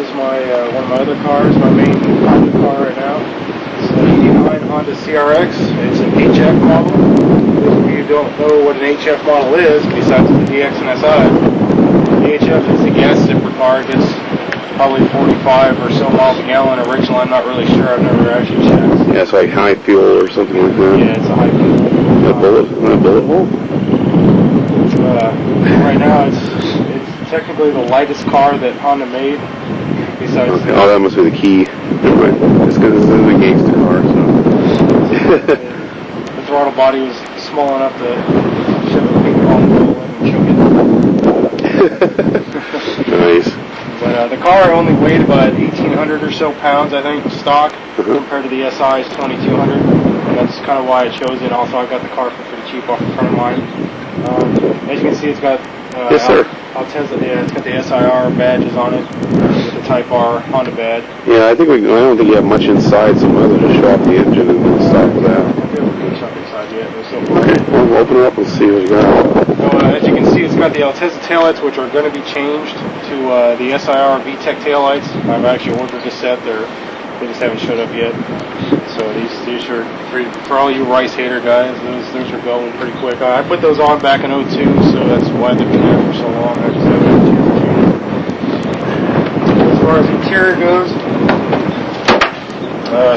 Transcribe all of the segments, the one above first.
is my one of my other cars, my main Honda car right now. It's an 89 Honda CRX. It's an HF model. Those of you who don't know what an HF model is, besides the DX and SI, the HF is the gas zipper car. It gets probably 45 or so miles a gallon. Original, I'm not really sure. I've never actually checked. Yeah, it's like high fuel or something like that. Yeah, it's a high fuel. A bullet hole? Right now, it's technically the lightest car that Honda made. Besides, okay. Oh, that must be the key. Never mind. It's because this is a gangster car, so. The throttle body was small enough to shove a ping pong ball in and choke it. Nice. But the car only weighed about 1,800 or so pounds, I think, stock, compared to the SI's 2,200. And that's kind of why I chose it. Also, I got the car for pretty cheap off a friend of mine. As you can see, it's got yes, sir. It's got the SIR badges on it with the Type R Honda badge. Yeah, I don't think you have much inside, so might as well just show off the engine and then stop with that. I don't think we can shop inside yet. So far. Okay, well, we'll open it up and see what you got. As you can see, it's got the Altezza taillights, which are going to be changed to the SIR VTEC taillights. I've actually ordered this set. They just haven't showed up yet. So these are for all you Rice hater guys. Those are going pretty quick. I put those on back in 02, so that's why they've been there for so long. I just haven't had a chance to change them. As far as the interior goes,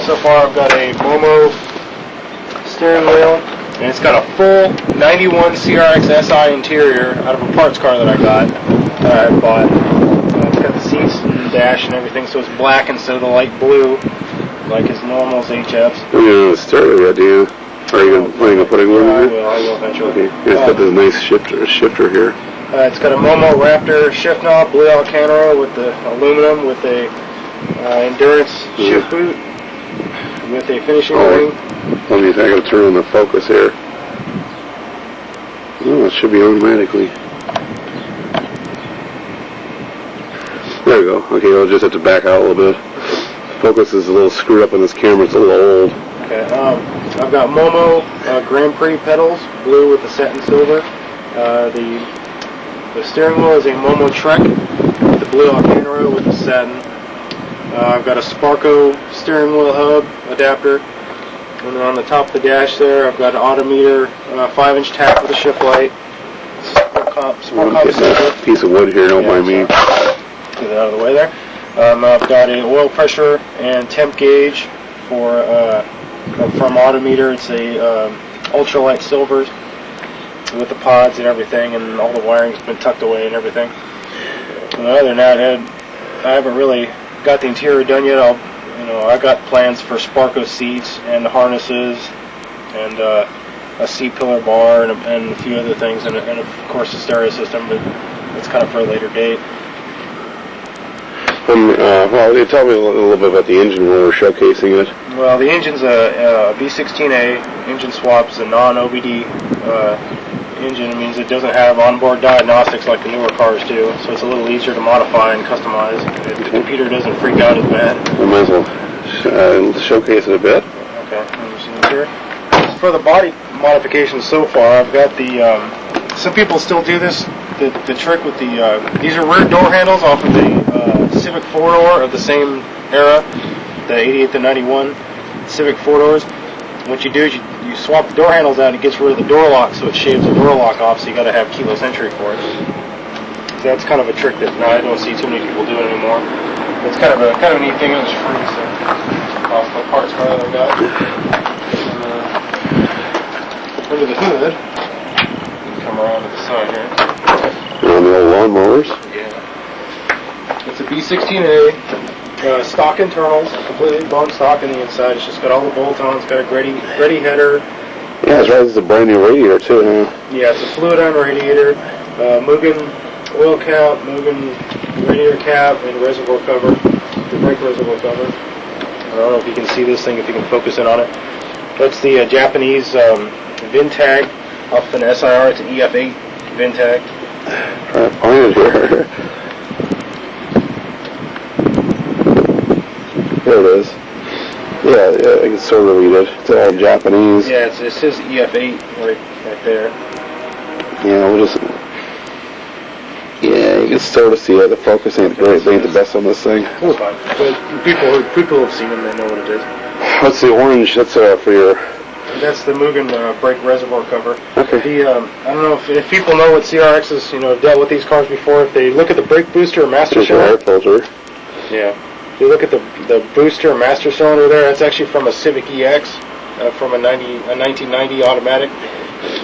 so far I've got a Momo steering wheel, and it's got a full 91 CRX SI interior out of a parts car that I bought. It's got the seats and dash and everything, so it's black instead of the light blue, like his normal HFs. You don't know the stereo yet, do you? Are you planning on putting one in there? I will eventually. Okay. It's got this nice shifter here. It's got a Momo Raptor shift knob, blue Alcantara with the aluminum, with a endurance shift boot, with a finishing ring. Let me, I gotta turn on the focus here. Oh, it should be automatically. There we go. Okay, I'll just have to back out a little bit. Focus is a little screwed up on this camera. It's a little old. Okay. I've got Momo Grand Prix pedals, blue with the satin silver. The steering wheel is a Momo Trek with the blue Alcantara with the satin. I've got a Sparco steering wheel hub adapter. And then on the top of the dash there, I've got an odometer, 5-inch tach with a shift light. Get that piece of wood here, don't mind me. Get that out of the way there. I've got an oil pressure and temp gauge from odometer. It's a ultralight silver with the pods and everything, and all the wiring's been tucked away and everything. And other than that, I haven't really got the interior done yet. I got plans for Sparco seats and harnesses and a C-pillar bar and a few other things, and of course the stereo system, but it's kind of for a later date. Well, you tell me a little bit about the engine when we're showcasing it. Well, the engine's a V16A engine swap. It's a non-OBD engine. It means it doesn't have onboard diagnostics like the newer cars do, so it's a little easier to modify and customize. The computer doesn't freak out as bad. We might as well showcase it a bit. Okay, let me see here. For the body modifications so far, I've got the. Some people still do this. The trick with the these are rear door handles off of the Civic 4-door of the same era, the 88 to 91 Civic 4-doors. What you do is you swap the door handles out and it gets rid of the door lock, so it shaves the door lock off, so you got to have keyless entry for it. So that's kind of a trick that I don't see too many people doing anymore. It's kind of a neat thing. It was free, so off the parts car that I got. Under the hood, come around to the side here. On the old lawnmowers? Yeah. It's a B16A, stock internals, completely bone stock on the inside. It's just got all the bolt-ons, got a Grady header. Yeah, that's right. It's a brand new radiator too, huh? Yeah, it's a fluid-on radiator, Mugen oil cap, Mugen radiator cap, and reservoir cover, the brake reservoir cover. I don't know if you can see this thing, if you can focus in on it. That's the Japanese VIN tag off an SIR. It's an EF8 VIN tag. Try to find it here. There it is. Yeah, I can sort of read it. It's all Japanese. Yeah, it says EF8 right there. Yeah, we'll just. Yeah, you can sort of see it. The focus ain't great. They ain't the best on this thing. It's fine. But people have seen them. They know what it is. What's the orange? That's for your... That's the Mugen brake reservoir cover. Okay. I don't know if people know what CRXs, have dealt with these cars before. If they look at the brake booster or master cylinder. Air filter. Yeah. If you look at the booster or master cylinder there, that's actually from a Civic EX, from a 1990 automatic.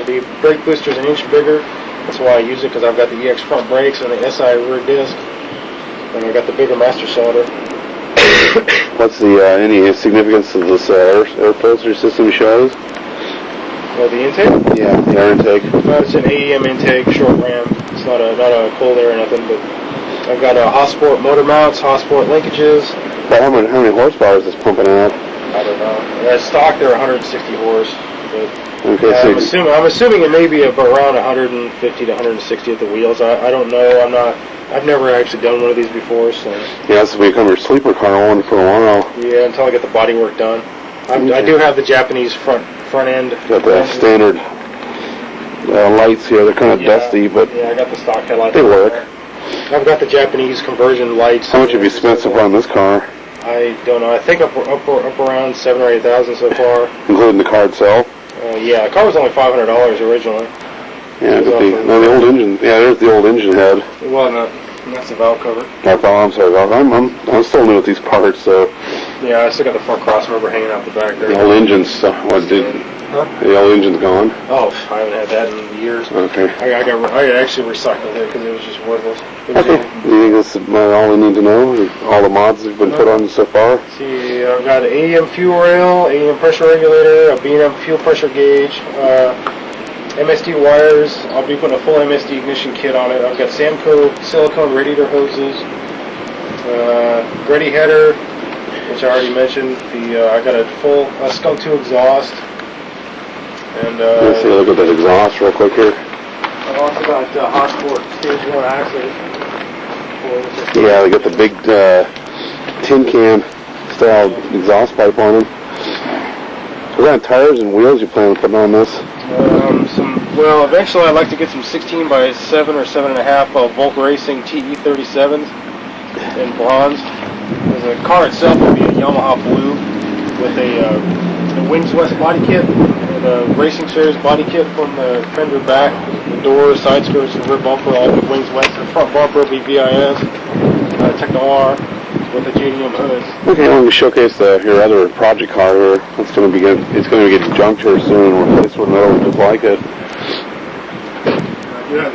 The brake booster's an inch bigger. That's why I use it, because I've got the EX front brakes and the SI rear disc, and I've got the bigger master cylinder. What's the any significance of this air filter system shows? Well, the intake? Yeah, the air intake. Well, it's an AEM intake, short ram. It's not a cold air or nothing, but I've got Hotsport motor mounts, Hotsport linkages. But how many horsepower is this pumping out? I don't know. At stock, they're 160 horse. But Okay, so I'm assuming it may be around 150 to 160 at the wheels. I don't know. I've never actually done one of these before, so. Yeah, this will become your sleeper car. I wanted for a while. Yeah, until I get the body work done. I do have the Japanese front end. Got the standard lights here. They're kind of dusty, but yeah, I got the stock headlights. they work. I've got the Japanese conversion lights. How much have you spent so far on this car? I don't know. I think up around $7,000 or $8,000 so far, including the car itself. Yeah, the car was only $500 originally. Yeah, the old engine. Yeah, there's the old engine head. Well, no, that's the valve cover. I'm sorry, valve. I'm still new with these parts, so. Yeah, I still got the front cross member hanging out the back there. The old engine's the old engine's gone. Oh, I haven't had that in years. Okay. I actually recycled it because it was just worthless. Okay. Do you think that's all we need to know? All the mods that have been put on so far? See, I've got an AEM fuel rail, AEM pressure regulator, a B&M fuel pressure gauge, MSD wires. I'll be putting a full MSD ignition kit on it. I've got Samco silicone radiator hoses, ready header, which I already mentioned. I got a full Skunk 2 exhaust. And let's see, look at that exhaust real quick here. I've also got Hotsport stage 1 axles. Yeah, they got the big tin can style exhaust pipe on them. What kind of tires and wheels you plan on putting on this? Eventually I'd like to get some 16 by 7 or 7.5 Volk Racing TE37s in bronze. The car itself will be a Yamaha blue with a Wings West body kit and a Racing Series body kit from the fender back, the doors, side skirts, and rear bumper, all with Wings West. The front bumper will be VIS, Techno R with a JDM hood. Okay, well, we showcase your other project car here. It's going to be good. It's going to get junked here soon and replaced with another one just like it. Yeah.